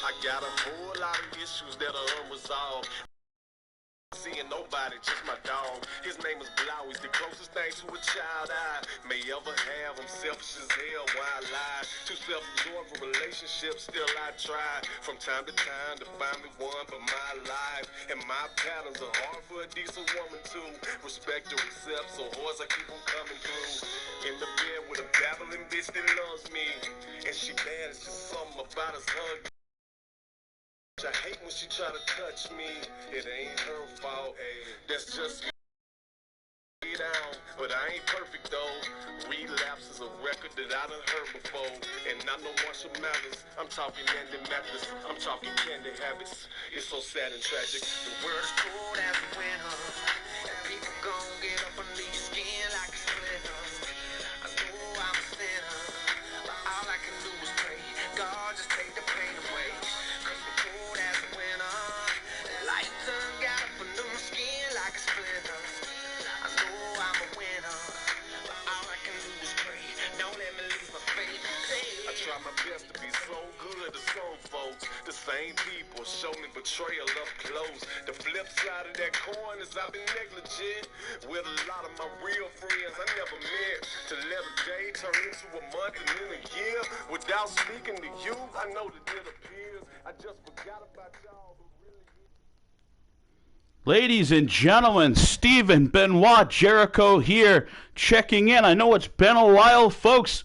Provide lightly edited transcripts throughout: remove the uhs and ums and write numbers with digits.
I got a whole lot of issues that are unresolved. Seeing nobody, just my dog. His name is Blau. He's the closest thing to a child I may ever have. I'm selfish as hell, why I lie? Too self-absorbed for relationships, still I try from time to time to find me one for my life. And my patterns are hard for a decent woman to respect or accept, so hard I keep on coming through. In the bed with a babbling bitch that loves me, and she bad, it's just something about us hug. I hate when she try to touch me. It ain't her fault. That's just me down. But I ain't perfect though. Relapse is a record that I done heard before. And not no Marshall Mathers. I'm talking Andy Mathis. I'm talking candy habits. It's so sad and tragic. The world's cold as a winter. And people gon' get up on these skin like a splinter. I know I'm a sinner, but all I can do is pray. God, just take the pain away. Try my best to be so good to some folks. The same people show me betrayal up close. The flip side of that coin is I've been negligent with a lot of my real friends. I never meant to let a day turn into a month and then a year without speaking to you. I know that it appears I just forgot about y'all. Ladies and gentlemen, Stephen Benoit Jericho here, checking in. I know it's been a while, folks,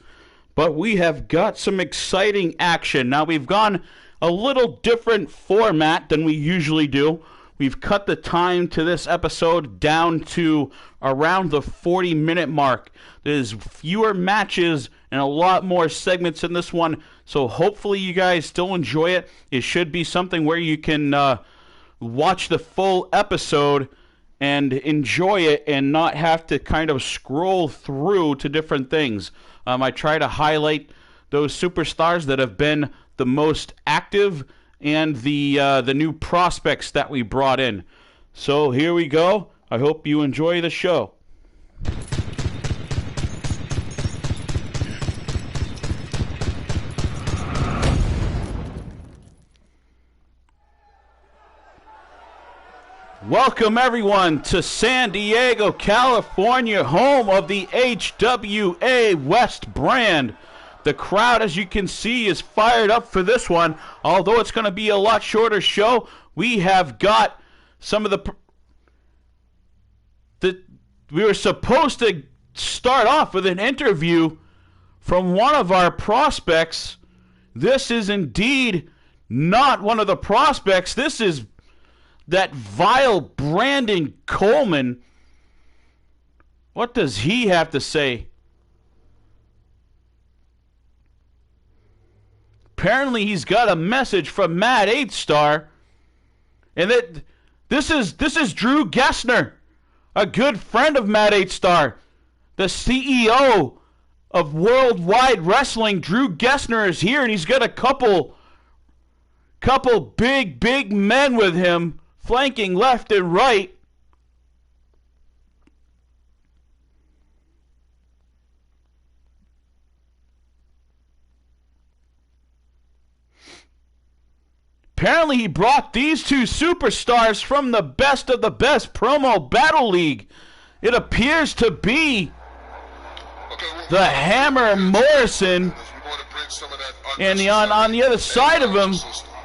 but we have got some exciting action. Now, we've gone a little different format than we usually do. We've cut the time to this episode down to around the 40-minute mark. There's fewer matches and a lot more segments in this one, so hopefully you guys still enjoy it. It should be something where you can watch the full episode and enjoy it and not have to kind of scroll through to different things. I try to highlight those superstars that have been the most active and the new prospects that we brought in. So here we go. I hope you enjoy the show. Welcome, everyone, to San Diego, California, home of the HWA West brand. The crowd, as you can see, is fired up for this one. Although it's going to be a lot shorter show, we have got some of we were supposed to start off with an interview from one of our prospects. This is indeed not one of the prospects. This is that vile Brandon Coleman. What does he have to say? Apparently he's got a message from Matt 8-Star. And that this is Drew Gessner, a good friend of Matt 8-Star, the CEO of Worldwide Wrestling. Drew Gessner is here, and he's got a couple big men with him, flanking left and right. Apparently he brought these two superstars from the best of the best promo battle league. It appears to be the Hammer Morrison, and on the other side of him,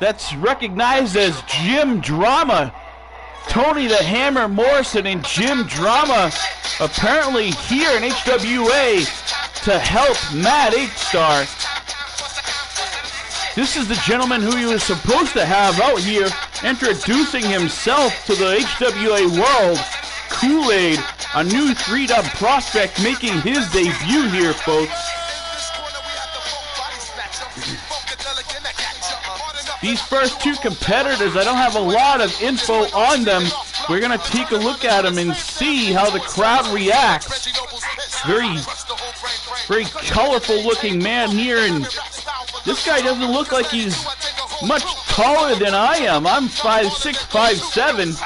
that's recognized as Jim Drama. Tony the Hammer Morrison and Jim Drama apparently here in HWA to help Matt 8-Star. This is the gentleman who he was supposed to have out here introducing himself to the HWA world. Kool-Aid, a new 3-dub prospect making his debut here, folks. These first two competitors, I don't have a lot of info on them. We're going to take a look at them and see how the crowd reacts. Very colorful looking man here, and this guy doesn't look like he's much taller than I am. I'm 5'6", 5'7".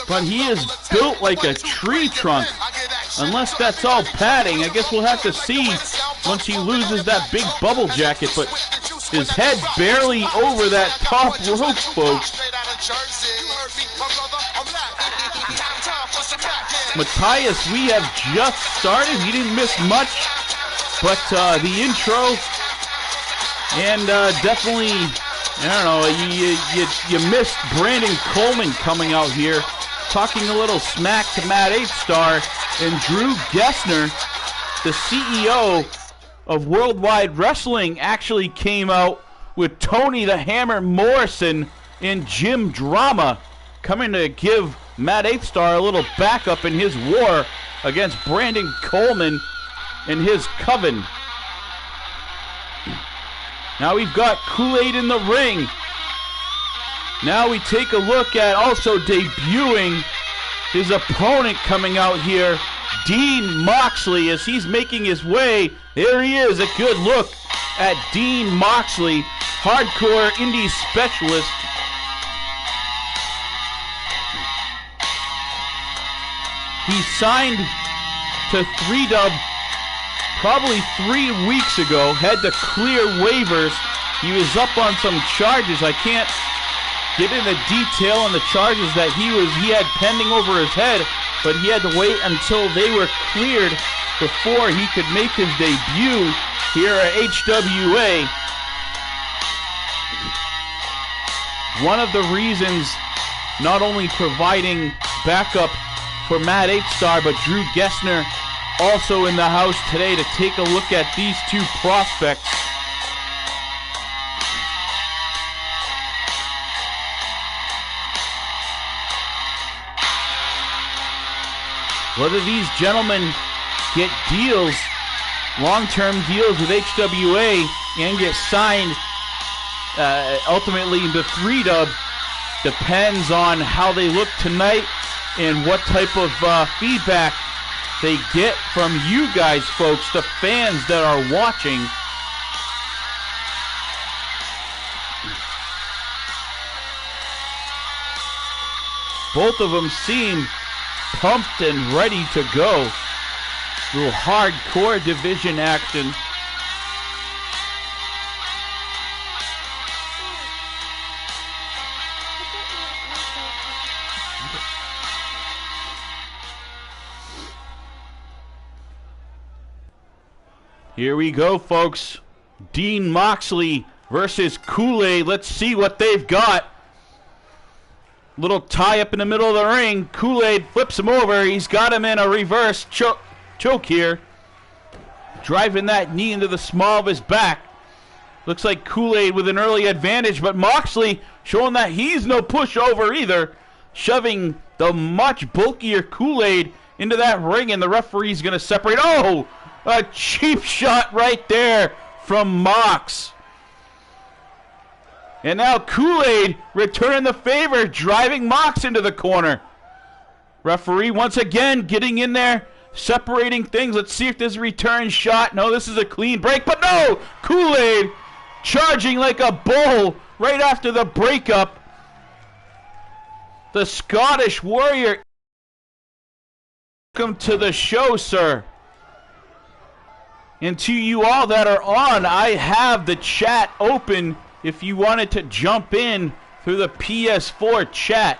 But he is built like a tree trunk. Unless that's all padding. I guess we'll have to see once he loses that big bubble jacket. But his head barely over that top rope, folks. Matthias, we have just started. He didn't miss much. But the intro, and definitely, I don't know, you missed Brandon Coleman coming out here, talking a little smack to Matt 8-Star, and Drew Gessner, the CEO of Worldwide Wrestling, actually came out with Tony the Hammer Morrison and Jim Drama coming to give Matt 8-Star a little backup in his war against Brandon Coleman and his coven. Now we've got Kool-Aid in the ring. Now we take a look at also debuting his opponent coming out here, Dean Moxley, as he's making his way. There he is, a good look at Dean Moxley, hardcore indie specialist. He signed to 3-Dub probably 3 weeks ago, had to clear waivers. He was up on some charges. I can't get into detail on the charges that he had pending over his head, but he had to wait until they were cleared before he could make his debut here at HWA. One of the reasons, not only providing backup for Matt 8-Star, but Drew Gessner also in the house today to take a look at these two prospects. Whether these gentlemen get deals, long-term deals with HWA, and get signed ultimately into 3-Dub depends on how they look tonight and what type of feedback they get from you guys, folks, the fans that are watching. Both of them seem pumped and ready to go. A little hardcore division action. Here we go, folks. Dean Moxley versus Kool-Aid. Let's see what they've got. Little tie up in the middle of the ring. Kool-Aid flips him over. He's got him in a reverse choke here. Driving that knee into the small of his back. Looks like Kool-Aid with an early advantage, but Moxley showing that he's no pushover either. Shoving the much bulkier Kool-Aid into that ring, and the referee's going to separate. Oh! A cheap shot right there from Mox. And now Kool-Aid returning the favor, driving Mox into the corner. Referee once again getting in there, separating things. Let's see if there's a return shot. No, this is a clean break, but no! Kool-Aid charging like a bull right after the breakup. The Scottish Warrior. Welcome to the show, sir. And to you all that are on, I have the chat open if you wanted to jump in through the PS4 chat.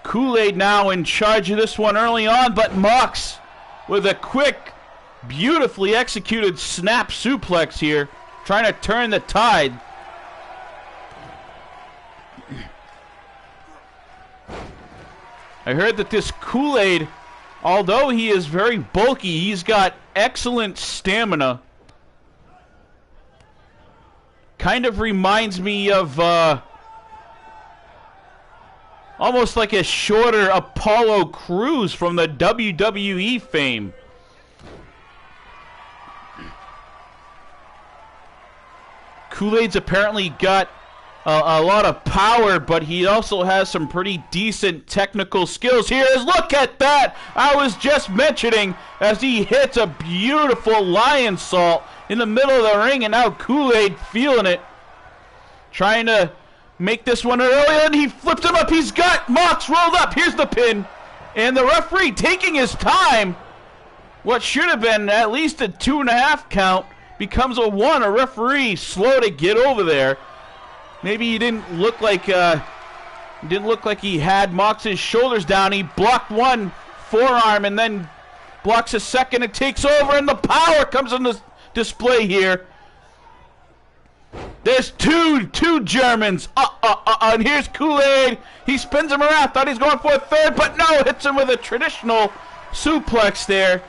Kool-Aid now in charge of this one early on, but Mox with a quick, beautifully executed snap suplex here, trying to turn the tide. I heard that this Kool-Aid, although he is very bulky, he's got excellent stamina. Kind of reminds me of almost like a shorter Apollo Crews from the WWE fame. Kool-Aid's apparently got a lot of power, but he also has some pretty decent technical skills. Look at that! I was just mentioning as he hits a beautiful lion salt in the middle of the ring, and now Kool-Aid feeling it. Trying to make this one early, and he flips him up. He's got Mox rolled up. Here's the pin. And the referee taking his time. What should have been at least a 2.5 count becomes a 1. A referee slow to get over there. Maybe he didn't look like he had Mox's shoulders down. He blocked one forearm and then blocks a second. It takes over, and the power comes on the display here. There's two Germans. And here's Kool-Aid. He spins him around. Thought he's going for a third, but no, hits him with a traditional suplex there.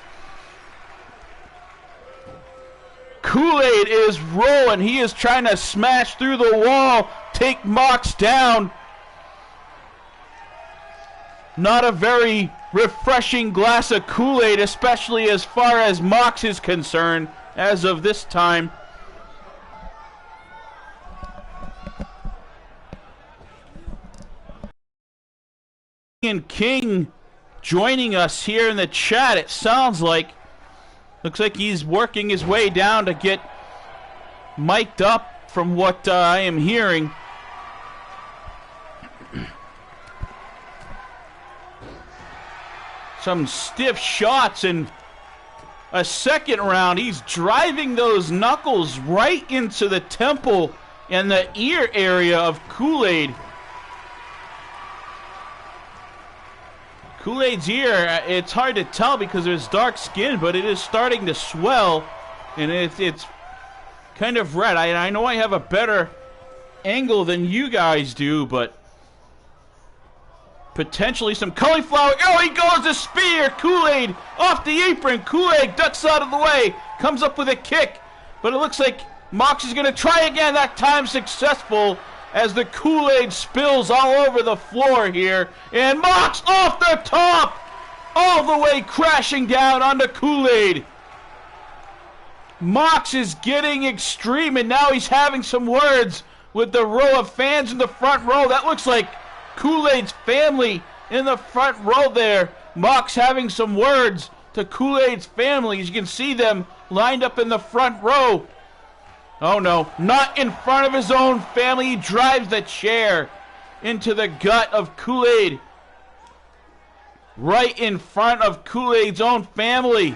Kool-Aid is rolling. He is trying to smash through the wall, take Mox down. Not a very refreshing glass of Kool-Aid, especially as far as Mox is concerned, as of this time. And King joining us here in the chat, it sounds like. Looks like he's working his way down to get mic'd up from what I am hearing. Some stiff shots in a second round. He's driving those knuckles right into the temple and the ear area of Kool-Aid. Kool-Aid's ear, it's hard to tell because there's dark skin, but it is starting to swell, and it's kind of red. I know I have a better angle than you guys do, but potentially some cauliflower. Oh, he goes to spear. Kool-Aid off the apron. Kool-Aid ducks out of the way, comes up with a kick, but it looks like Mox is going to try again, that time successful, as the Kool-Aid spills all over the floor here. And Mox off the top, all the way crashing down onto Kool-Aid. Mox is getting extreme, and now he's having some words with the row of fans in the front row. That looks like Kool-Aid's family in the front row there. Mox having some words to Kool-Aid's family. As you can see them lined up in the front row. Oh no, not in front of his own family. He drives the chair into the gut of Kool-Aid. Right in front of Kool-Aid's own family. You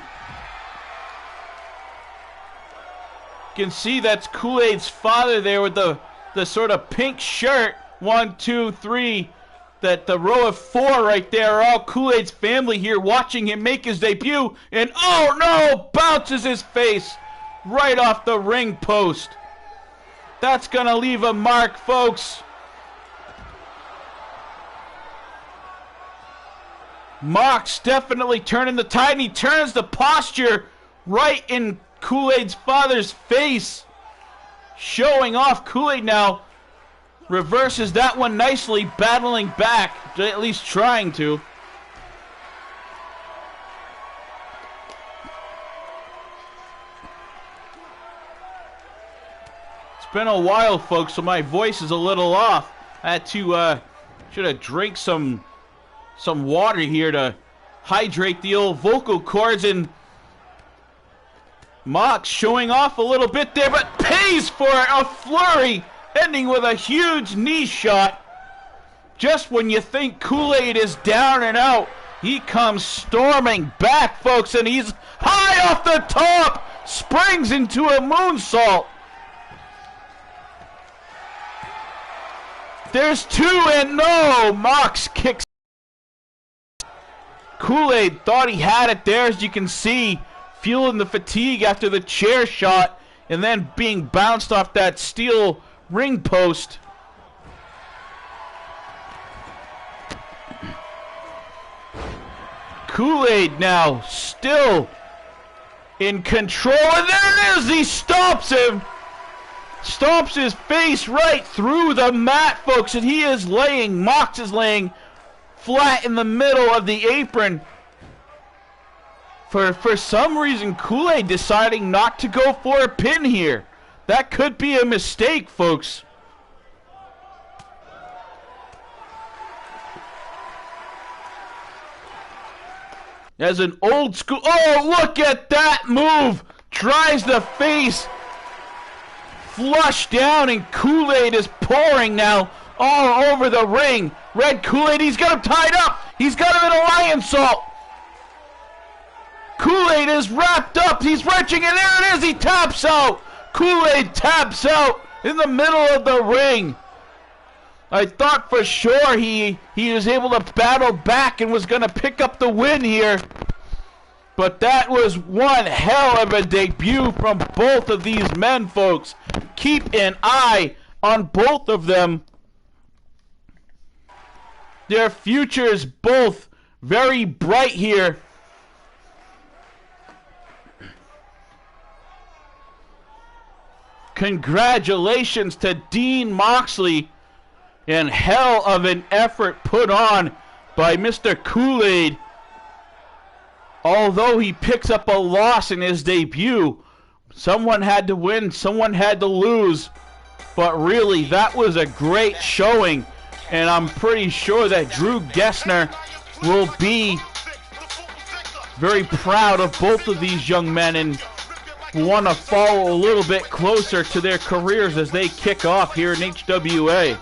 can see that's Kool-Aid's father there with the sort of pink shirt. 1, 2, 3. That the row of 4 right there are all Kool-Aid's family here watching him make his debut. And oh no, bounces his face right off the ring post. That's gonna leave a mark, folks. Mox definitely turning the tide, and he turns the posture right in Kool-Aid's father's face. Showing off. Kool-Aid now reverses that one nicely, battling back, at least trying to. It's been a while, folks, so my voice is a little off. I had to, should have drank some water here to hydrate the old vocal cords, and Mox showing off a little bit there, but pays for a flurry, ending with a huge knee shot. Just when you think Kool-Aid is down and out, he comes storming back, folks, and he's high off the top, springs into a moonsault. There's 2, and no, Mox kicks. Kool-Aid thought he had it there, as you can see, feeling the fatigue after the chair shot, and then being bounced off that steel ring post. Kool-Aid now still in control, and there it is, he stomps him. Stomps his face right through the mat, folks, and he is laying, Mox is laying flat in the middle of the apron. For some reason, Kool-Aid deciding not to go for a pin here. That could be a mistake, folks. As an old school, oh, look at that move! Drives the face flush down, and Kool-Aid is pouring now all over the ring. Red Kool-Aid, he's got him tied up. He's got him in a lion salt. Kool-Aid is wrapped up. He's wrenching, and there it is. He taps out. Kool-Aid taps out in the middle of the ring. I thought for sure he was able to battle back and was going to pick up the win here. But that was one hell of a debut from both of these men, folks. Keep an eye on both of them. Their futures both very bright here. Congratulations to Dean Moxley, and hell of an effort put on by Mr. Kool-Aid. Although he picks up a loss in his debut, someone had to win, someone had to lose. But really, that was a great showing, and I'm pretty sure that Drew Gessner will be very proud of both of these young men and want to follow a little bit closer to their careers as they kick off here in HWA.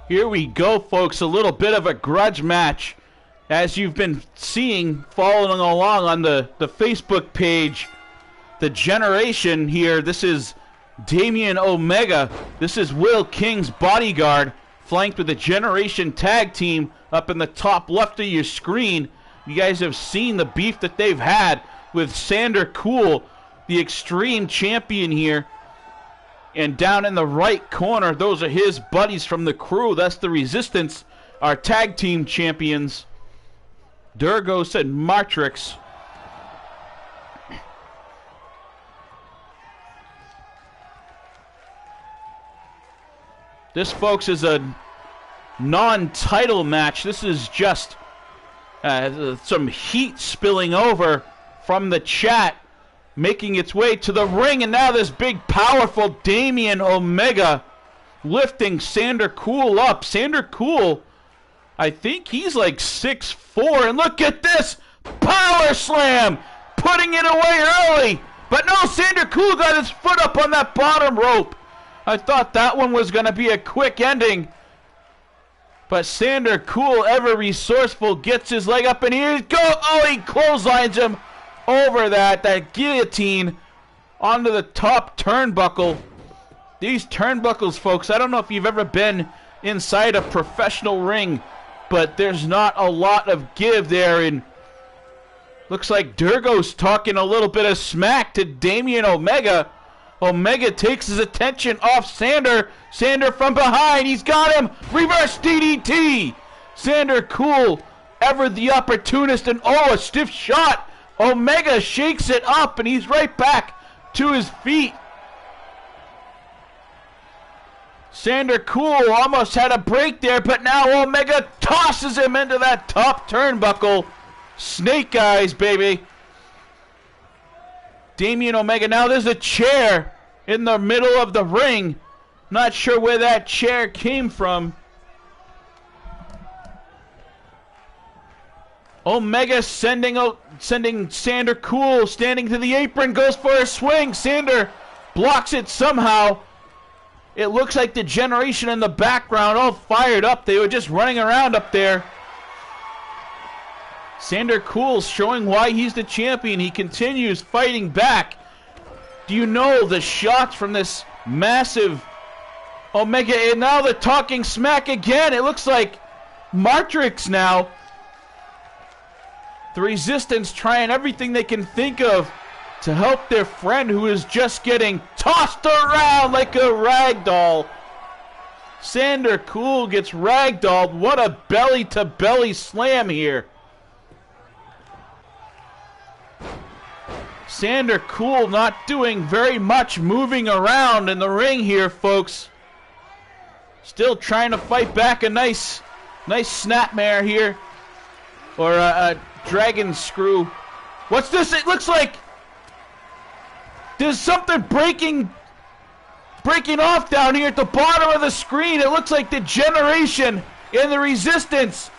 Here we go, folks. A little bit of a grudge match. As you've been seeing, following along on the Facebook page, the Generation here, this is Damian Omega. This is Will King's bodyguard, flanked with the Generation Tag Team up in the top left of your screen. You guys have seen the beef that they've had with Sander Cool, the Extreme Champion here. And down in the right corner, those are his buddies from the crew. That's the Resistance, our tag team champions, Durgos and Matrix. This, folks, is a non-title match. This is just some heat spilling over from the chat, making its way to the ring, and now this big, powerful Damian Omega lifting Sander Cool up. Sander Cool, I think he's like 6'4", and look at this power slam, putting it away early. But no, Sander Cool got his foot up on that bottom rope. I thought that one was going to be a quick ending. But Sander Cool, ever resourceful, gets his leg up, and here he goes. Oh, he clotheslines him over that guillotine onto the top turnbuckle. These turnbuckles, folks, I don't know if you've ever been inside a professional ring, but there's not a lot of give there. And looks like Durgo's talking a little bit of smack to Damian Omega. Omega takes his attention off Sander. Sander from behind. He's got him. Reverse DDT. Sander cool. Ever the opportunist. And oh, a stiff shot. Omega shakes it up and he's right back to his feet. Sander cool almost had a break there, but now Omega tosses him into that top turnbuckle. Snake eyes, baby. Damian Omega. Now there's a chair in the middle of the ring. Not sure where that chair came from. Omega sending Sander cool, standing to the apron, goes for a swing. Sander blocks it somehow. It looks like the generation in the background all fired up. They were just running around up there. Sander Cool's showing why he's the champion. He continues fighting back. Do you know the shots from this massive Omega? And now they're talking smack again. It looks like Matrix now. The Resistance trying everything they can think of to help their friend who is just getting tossed around like a rag doll. Sander Cool gets ragdolled. What a belly-to-belly slam here. Sander Cool not doing very much moving around in the ring here, folks. Still trying to fight back. A nice snapmare here. Or a dragon screw. What's this? It looks like there's something breaking off down here at the bottom of the screen. It looks like the Generation and the Resistance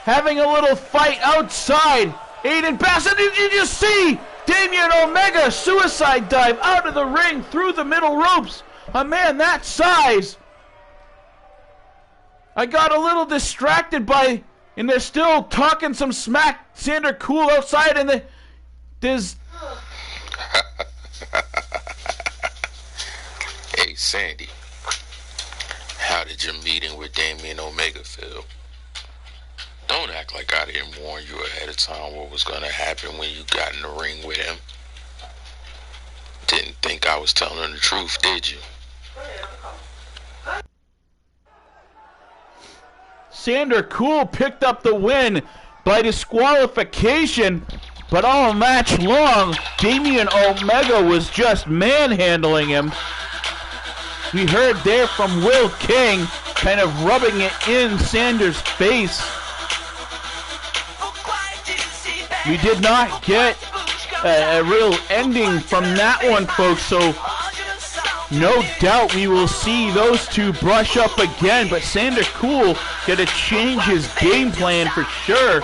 having a little fight outside. Aiden Bassett, did you just see Damian Omega suicide dive out of the ring through the middle ropes? A man that size. I got a little distracted by, and they're still talking some smack. Sander Cool outside, and there's... Hey, Sandy. How did your meeting with Damian Omega feel? Don't act like I didn't warn you ahead of time what was going to happen when you got in the ring with him. Didn't think I was telling the truth, did you? Sander Cool picked up the win by disqualification, but all match long, Damian Omega was just manhandling him. We heard there from Will King, kind of rubbing it in Sander's face. We did not get a real ending from that one, folks, so no doubt we will see those two brush up again, but Sander Cool got to change his game plan for sure.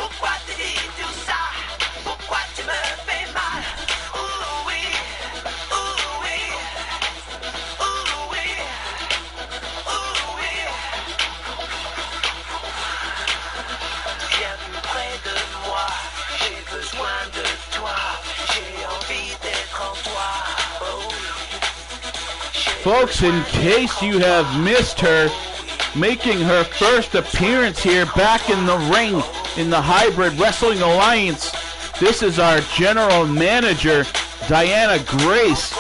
Folks, in case you have missed her, making her first appearance here back in the ring in the Hybrid Wrestling Alliance, this is our general manager, Diana Grace.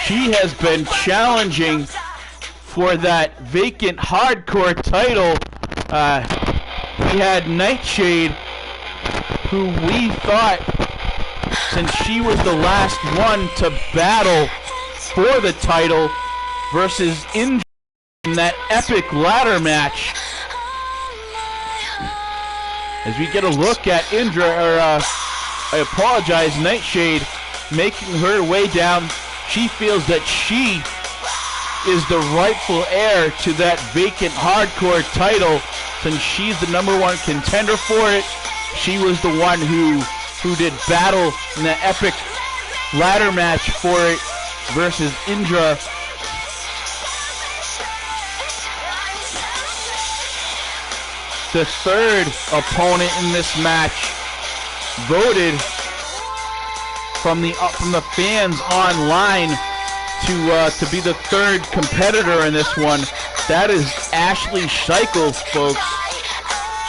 She has been challenging for that vacant hardcore title. We had Nightshade, who we thought, since she was the last one to battle for the title versus Indra in that epic ladder match. As we get a look at Indra, I apologize, Nightshade making her way down. She feels that she is the rightful heir to that vacant hardcore title, since she's the #1 contender for it. She was the one who did battle in the epic ladder match for it versus Indra. The third opponent in this match voted from the fans online to be the third competitor in this one. That is Ashley Scheikels, folks.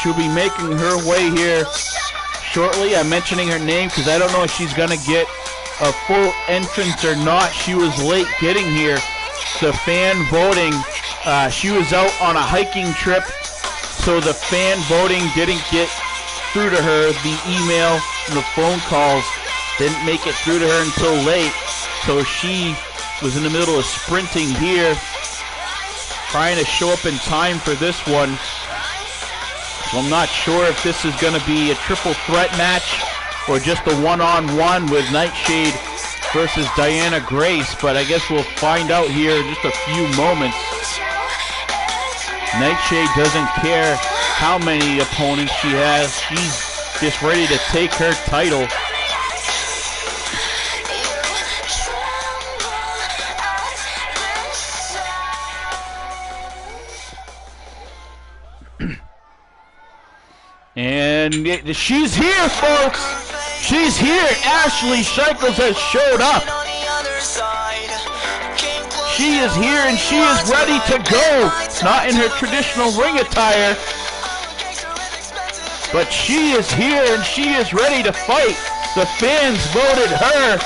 She'll be making her way here shortly. I'm mentioning her name because I don't know if she's going to get a full entrance or not. She was late getting here. The fan voting, she was out on a hiking trip, so the fan voting didn't get through to her. The email and the phone calls didn't make it through to her until late, so she was in the middle of sprinting here, trying to show up in time for this one. So I'm not sure if this is going to be a triple threat match or just a one-on-one with Nightshade versus Diana Grace, but I guess we'll find out here in just a few moments. Nightshade doesn't care how many opponents she has. She's just ready to take her title. And she's here, folks. She's here. Ashley Scheikels has showed up. She is here and she is ready to go. Not in her traditional ring attire, but she is here and she is ready to fight. The fans voted her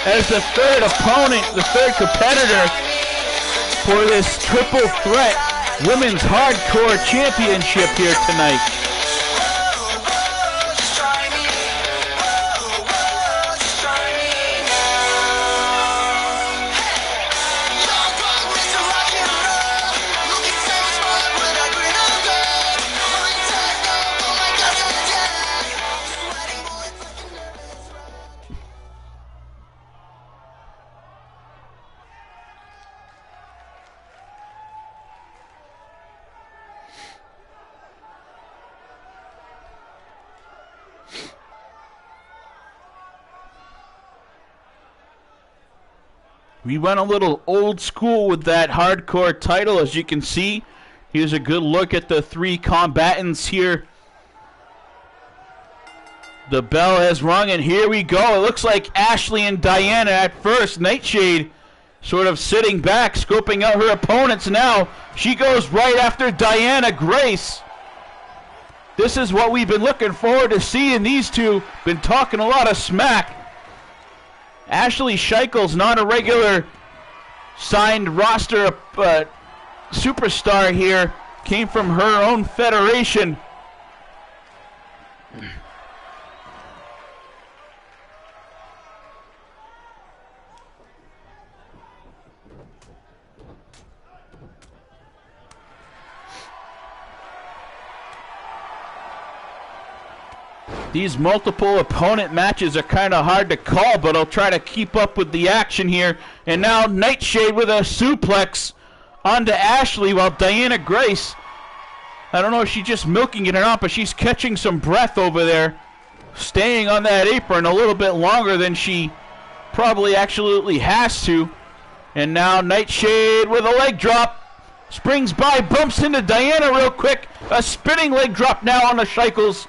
as the third opponent, the third competitor for this triple threat Women's Hardcore Championship here tonight. We went a little old school with that hardcore title, as you can see. Here's a good look at the three combatants here. The bell has rung, and here we go. It looks like Ashley and Diana at first. Nightshade sort of sitting back, scoping out her opponents now. She goes right after Diana Grace. This is what we've been looking forward to seeing. These two been talking a lot of smack. Ashley Scheikels, not a regular signed roster superstar here, came from her own federation. These multiple opponent matches are kind of hard to call, but I'll try to keep up with the action here. And now Nightshade with a suplex onto Ashley, while Diana Grace, I don't know if she's just milking it or not, but she's catching some breath over there, staying on that apron a little bit longer than she probably absolutely has to. And now Nightshade with a leg drop, springs by, bumps into Diana real quick, a spinning leg drop now on the Scheikels.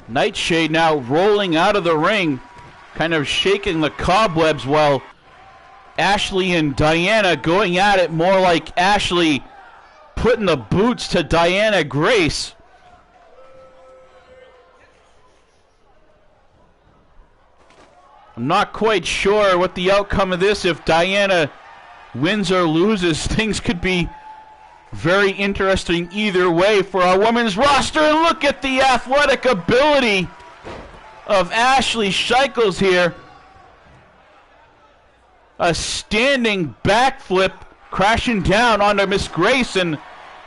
Nightshade now rolling out of the ring, kind of shaking the cobwebs, while Ashley and Diana going at it, more like Ashley putting the boots to Diana Grace. I'm not quite sure what the outcome of this, if Diana wins or loses. Things could be very interesting either way for our women's roster. And look at the athletic ability of Ashley Scheikels here. A standing backflip, crashing down onto Miss Grace, and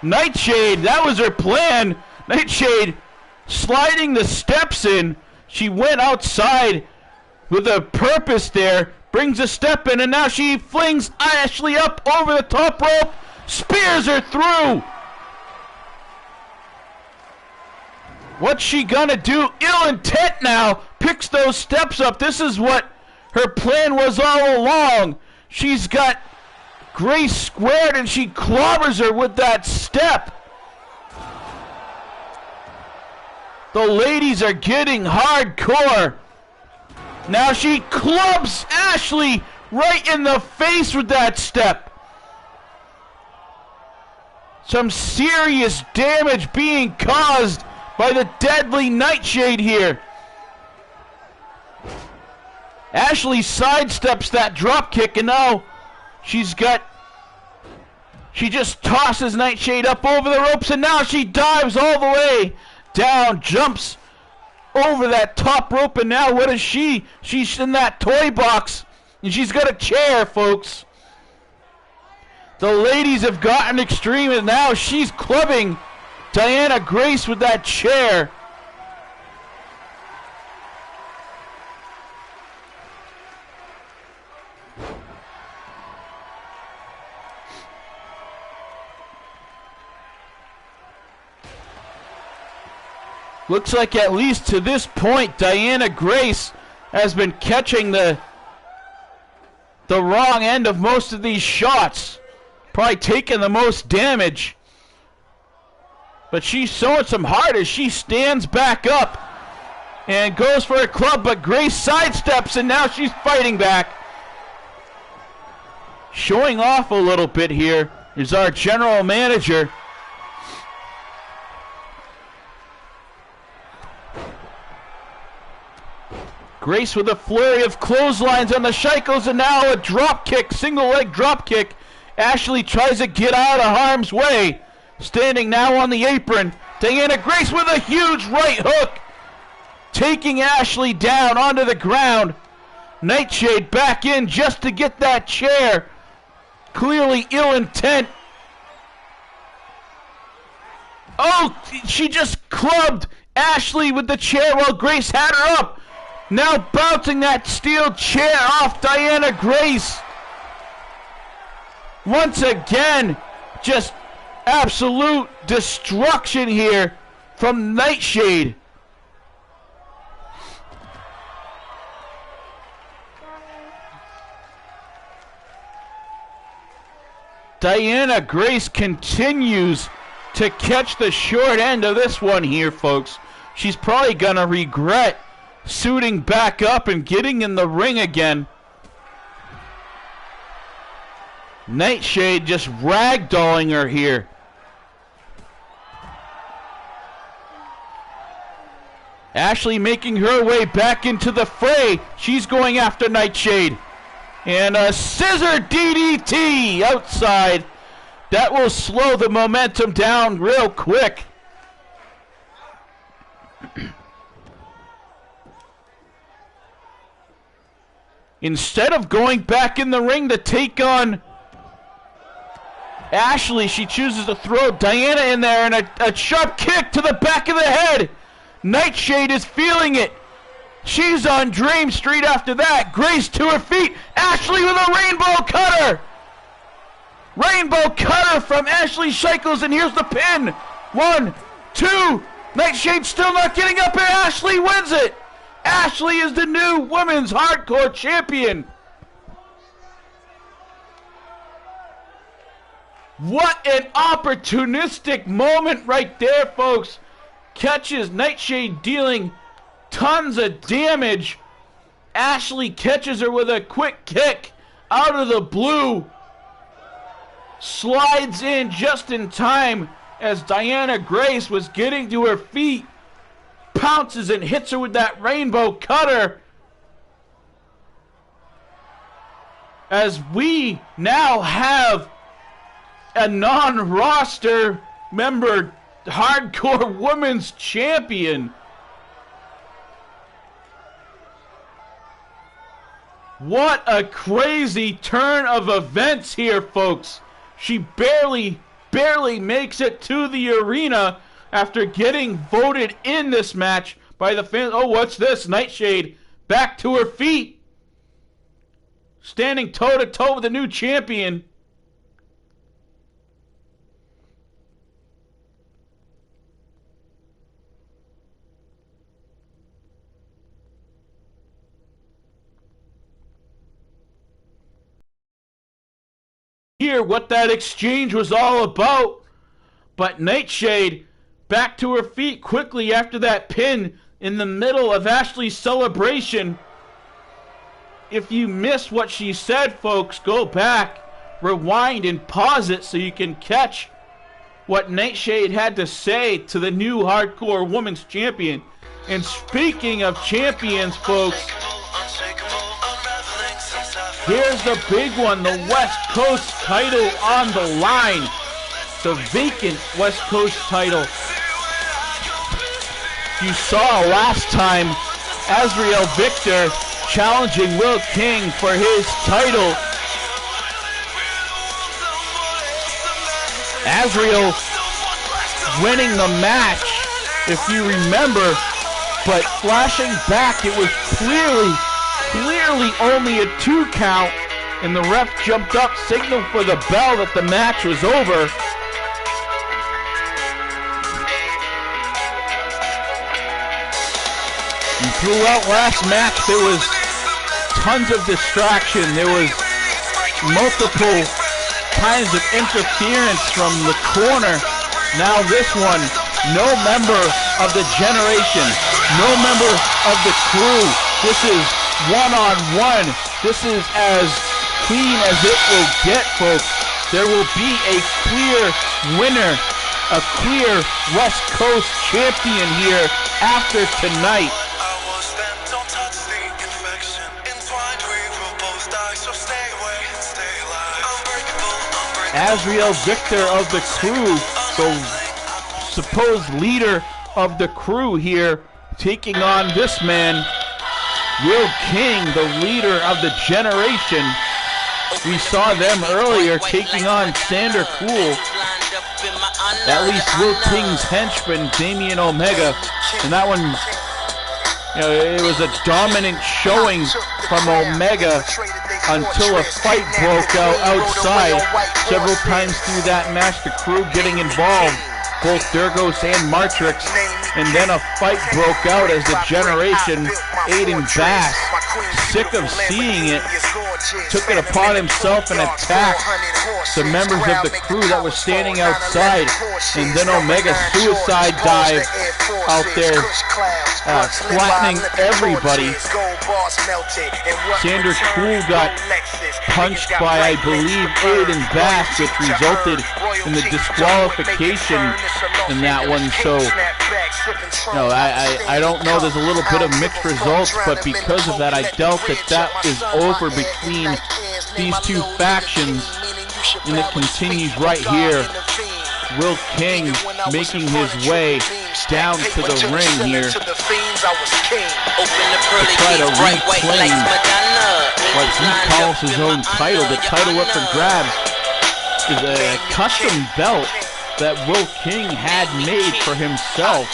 Nightshade, that was her plan. Nightshade sliding the steps in. She went outside with a purpose there, brings a step in, and now she flings Ashley up over the top rope, spears her through. What's she gonna do? Ill intent now, picks those steps up. This is what her plan was all along. She's got Grace squared, and she clobbers her with that step. The ladies are getting hardcore. Now she clubs Ashley right in the face with that step. Some serious damage being caused by the deadly Nightshade here. Ashley sidesteps that drop kick, and now she just tosses Nightshade up over the ropes, and now she dives all the way down, jumps over that top rope, and now what is she? She's in that toy box, and she's got a chair, folks. The ladies have gotten extreme, and now she's clubbing Diana Grace with that chair. Looks like at least to this point, Diana Grace has been catching the wrong end of most of these shots. Probably taking the most damage. But she's showing some heart as she stands back up and goes for a club, but Grace sidesteps, and now she's fighting back. Showing off a little bit here is our general manager. Grace with a flurry of clotheslines on the Shikos, and now a drop kick, single leg drop kick. Ashley tries to get out of harm's way. Standing now on the apron, Diana Grace with a huge right hook, taking Ashley down onto the ground. Nightshade back in just to get that chair. Clearly ill intent. Oh, she just clubbed Ashley with the chair while Grace had her up. Now bouncing that steel chair off Diana Grace. Once again, just absolute destruction here from Nightshade. Diana Grace continues to catch the short end of this one here, folks. She's probably gonna regret suiting back up and getting in the ring again. Nightshade just ragdolling her here. Ashley making her way back into the fray. She's going after Nightshade. And a scissor DDT outside. That will slow the momentum down real quick. Instead of going back in the ring to take on Ashley, she chooses to throw Diana in there, and a sharp kick to the back of the head. Nightshade is feeling it. She's on Dream Street after that. Grace to her feet. Ashley with a rainbow cutter. Rainbow cutter from Ashley Shikos, and here's the pin. 1, 2. Nightshade still not getting up, and Ashley wins it. Ashley is the new women's hardcore champion. What an opportunistic moment right there, folks. Catches Nightshade dealing tons of damage. Ashley catches her with a quick kick out of the blue. Slides in just in time as Diana Grace was getting to her feet. Pounces and hits her with that rainbow cutter. As we now have a non-roster member hardcore women's champion. What a crazy turn of events here, folks. She barely makes it to the arena after getting voted in this match by the fans. Oh, what's this? Nightshade back to her feet. standing toe-to-toe with the new champion. Hear what that exchange was all about. But Nightshade back to her feet quickly after that pin in the middle of Ashley's celebration. If you missed what she said, folks, go back, rewind, and pause it so you can catch what Nightshade had to say to the new Hardcore Women's Champion. And speaking of champions, folks, here's the big one, the West Coast title on the line. The vacant West Coast title. You saw last time Azrael Victor challenging Will King for his title. Azrael winning the match, if you remember, but flashing back, it was clearly only a 2 count, and the ref jumped up, signaled for the bell that the match was over. And throughout last match, there was tons of distraction. There was multiple kinds of interference from the corner. Now this one, no member of the generation, no member of the crew. This is one-on-one. This is as clean as it will get, folks. There will be a clear winner, a clear West Coast champion here after tonight. Azrael Victor of the crew, the supposed leader of the crew here, taking on this man, Will King, the leader of the generation. We saw them earlier taking on Sander Cool. At least Will King's henchman, Damian Omega. And that one, it was a dominant showing from Omega until a fight broke out outside. Several times through that match, the crew getting involved, both Durgos and Martrix, and then a fight broke out as the generation, Aiden Bass, sick of seeing it, took it upon himself and attacked the members of the crew that were standing outside, and then Omega suicide dive out there, flattening everybody. Sander Cool got punched by, I believe, Aiden Bass, which resulted in the disqualification in that one. So, I don't know. There's a little bit of mixed results, but because of that, I doubt that is over between these two factions, and it continues right here. Will King making his way down to the ring here to try to reclaim what he calls his own title. The title up for grabs is a custom belt that Will King had made for himself.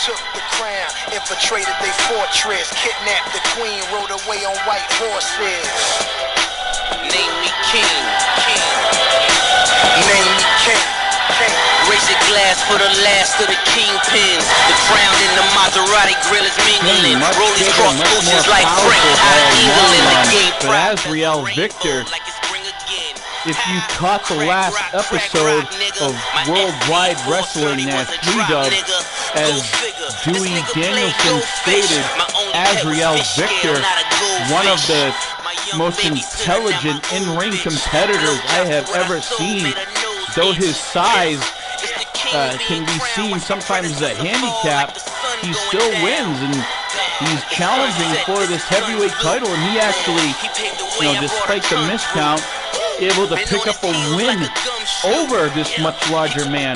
Infiltrated their fortress, kidnapped the queen, rode away on white horses. Name me king, name me king. Raise a glass for the last of the kingpins. The crown in the Maserati grill is mingling. Rollies cross oceans like Frank Eagle in the game. But Azrael Victor, if you caught the last episode of Worldwide Wrestling as 3Dub, as Dewey Danielson stated, Azrael Victor, one of the most intelligent in-ring competitors I have ever seen. Though his size can be seen sometimes as a handicap, he still wins, and he's challenging for this heavyweight title, and he actually, despite the miscount, able to pick up a win over this much larger man.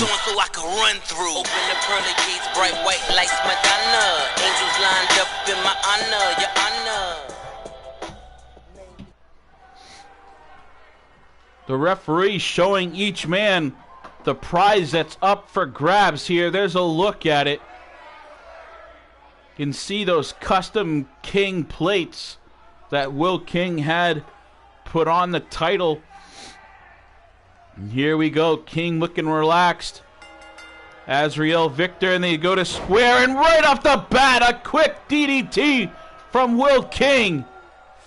The referee showing each man the prize that's up for grabs here. There's a look at it. You can see those custom King plates that Will King had put on the title. And here we go. King looking relaxed. Azrael Victor, and they go to square, and right off the bat, a quick DDT from Will King.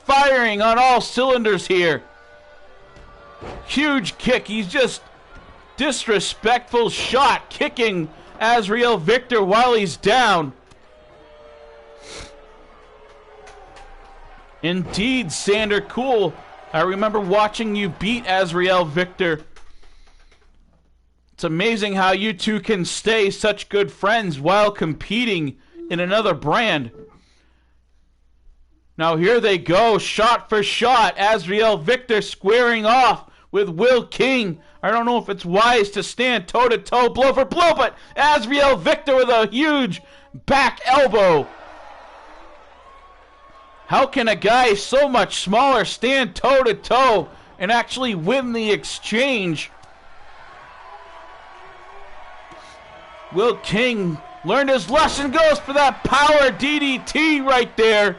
Firing on all cylinders here. Huge kick. He's just disrespectful shot, kicking Azrael Victor while he's down. Indeed, Sander Cool. I remember watching you beat Azrael Victor. It's amazing how you two can stay such good friends while competing in another brand. Now here they go, shot for shot. Azrael Victor squaring off with Will King. I don't know if it's wise to stand toe-to-toe, blow for blow, but Azrael Victor with a huge back elbow. How can a guy so much smaller stand toe-to-toe and actually win the exchange? Will King learned his lesson, goes for that power DDT right there.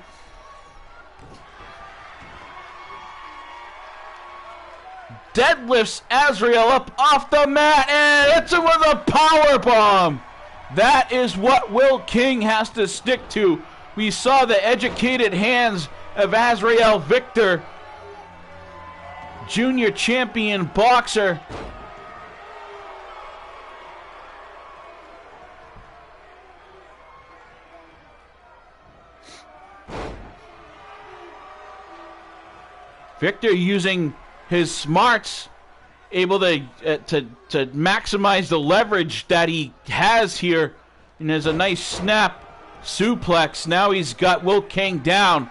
Deadlifts Azrael up off the mat and hits him with a power bomb. That is what Will King has to stick to. We saw the educated hands of Azrael Victor, junior champion boxer. Victor using his smarts, able to maximize the leverage that he has here, and there's a nice snap suplex. Now he's got Will King down.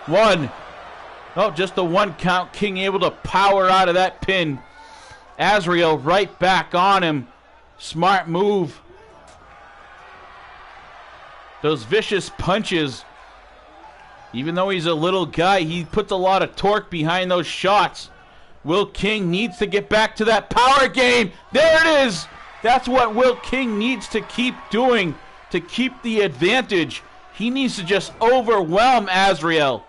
One. Oh, just the one count. King able to power out of that pin. Azrael right back on him. Smart move. Those vicious punches. Even though he's a little guy, he puts a lot of torque behind those shots. Will King needs to get back to that power game. There it is. That's what Will King needs to keep doing to keep the advantage. He needs to just overwhelm Azrael.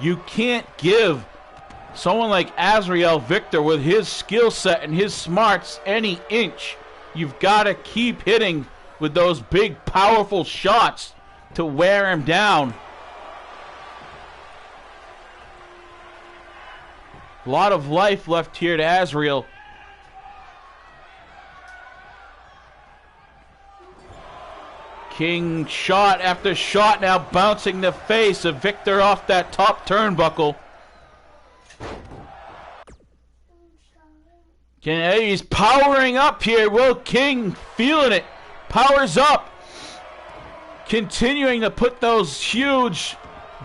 You can't give someone like Azrael Victor with his skill set and his smarts any inch. You've got to keep hitting with those big, powerful shots to wear him down. A lot of life left here to Azrael. King shot after shot now bouncing the face of Victor off that top turnbuckle. He's powering up here. Will King feeling it. Powers up. Continuing to put those huge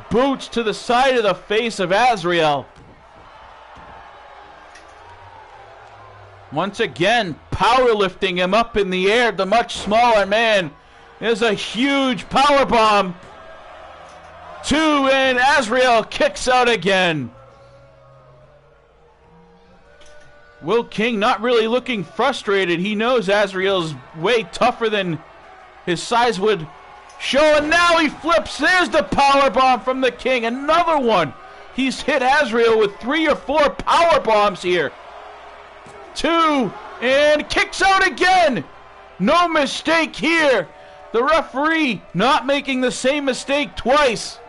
boots to the side of the face of Azrael. Once again, powerlifting him up in the air. The much smaller man. There's a huge power bomb. Two, and Azrael kicks out again. Will King not really looking frustrated. He knows Azrael's way tougher than his size would show. And now he flips. There's the power bomb from the King. Another one. He's hit Azrael with 3 or 4 power bombs here. 2, and kicks out again. No mistake here. The referee not making the same mistake twice.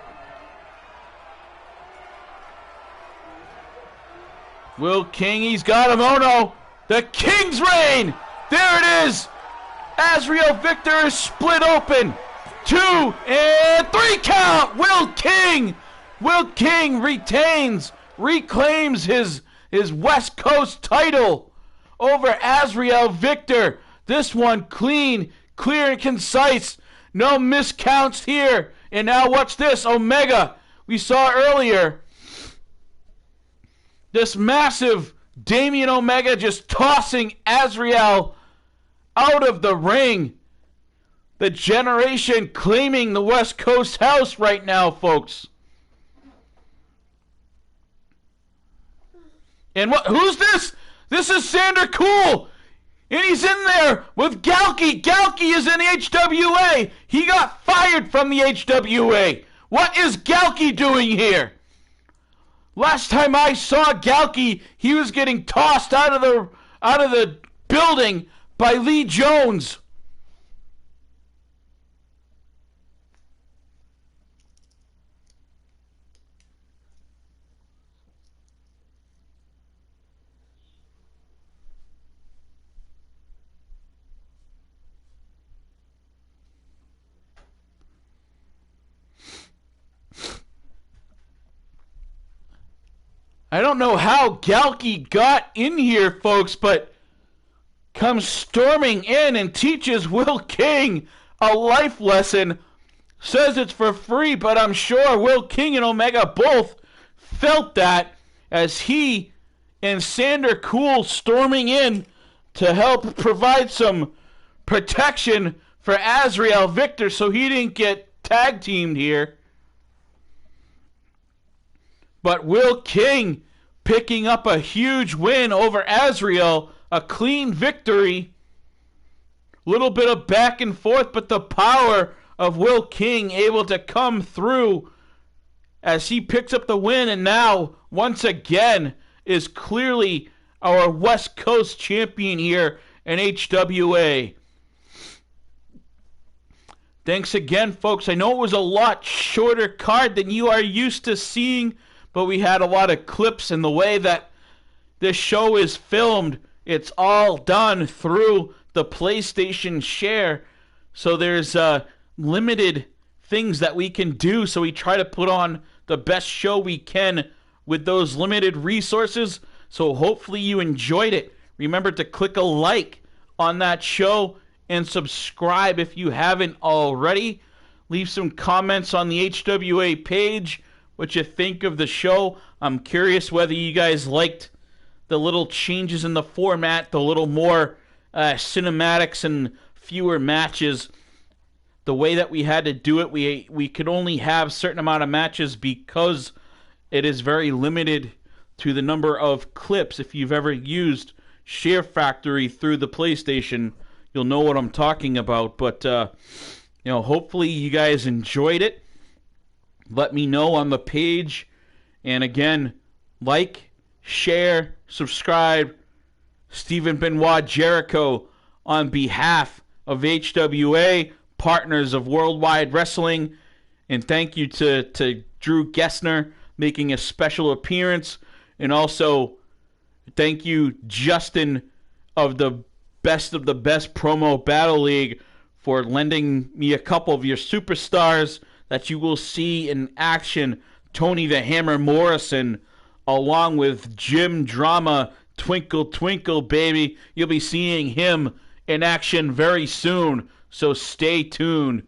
Will King, he's got him. Oh no, the King's reign. There it is. Azrael Victor is split open. 2 and 3 count. Will King. Will King retains, reclaims his West Coast title over Azrael Victor. This one clean, clear and concise. No miscounts here. And now what's this? Omega. We saw earlier. This massive Damian Omega just tossing Azrael out of the ring. The generation claiming the West Coast house right now, folks. And who's this? This is Sander Cool. And he's in there with Galki. Galki is in the HWA. He got fired from the HWA. What is Galki doing here? Last time I saw Galki, he was getting tossed out of the building by Lee Jones. I don't know how Galki got in here, folks, but comes storming in and teaches Will King a life lesson. Says it's for free, but I'm sure Will King and Omega both felt that as he and Sander Cool storming in to help provide some protection for Azrael Victor so he didn't get tag teamed here. But Will King picking up a huge win over Azrael, a clean victory. Little bit of back and forth, but the power of Will King able to come through as he picks up the win and now, once again, is clearly our West Coast champion here in HWA. Thanks again, folks. I know it was a lot shorter card than you are used to seeing, but we had a lot of clips, and the way that this show is filmed, it's all done through the PlayStation Share. So there's limited things that we can do, so we try to put on the best show we can with those limited resources. So hopefully you enjoyed it. Remember to click a like on that show and subscribe if you haven't already. Leave some comments on the HWA page, what you think of the show. I'm curious whether you guys liked the little changes in the format, the little more cinematics and fewer matches. The way that we had to do it, we could only have a certain amount of matches because it is very limited to the number of clips. If you've ever used Share Factory through the PlayStation, you'll know what I'm talking about. But hopefully you guys enjoyed it. Let me know on the page. And again, like, share, subscribe. Stephen Benoit Jericho on behalf of HWA, partners of Worldwide Wrestling. And thank you to Drew Gessner making a special appearance. And also, thank you, Justin of the Best Promo Battle League, for lending me a couple of your superstars that you will see in action. Tony the Hammer Morrison, along with Jim Drama, Twinkle Twinkle Baby. You'll be seeing him in action very soon, so stay tuned.